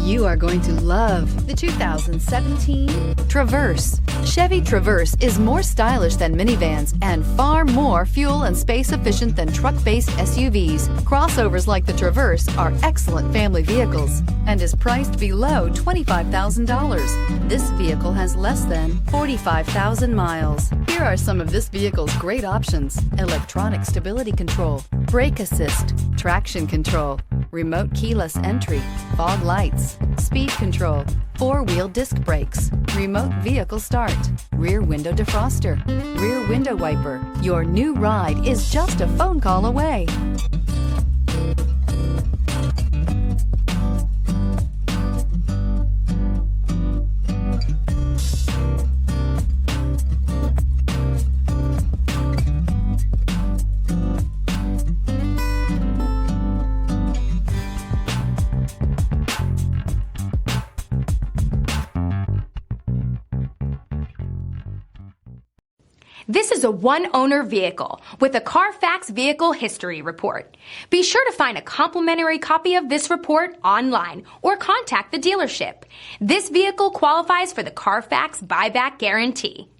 You are going to love the 2017 Traverse. Chevy Traverse is more stylish than minivans and far more fuel and space efficient than truck-based SUVs. Crossovers like the Traverse are excellent family vehicles and is priced below $25,000. This vehicle has less than 45,000 miles. Here are some of this vehicle's great options: electronic stability control, brake assist, traction control, remote keyless entry, fog lights, speed control, four-wheel disc brakes, remote vehicle start, rear window defroster, rear window wiper. Your new ride is just a phone call away. This is a one-owner vehicle with a Carfax Vehicle History Report. Be sure to find a complimentary copy of this report online or contact the dealership. This vehicle qualifies for the Carfax Buyback Guarantee.